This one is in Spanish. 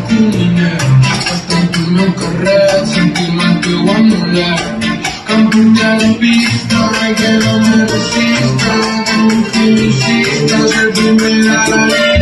culiné. Hasta tú no corres, sentirme que voy a moler. Campeón de la pista, que no me resista. Como que me hiciste, ser primera la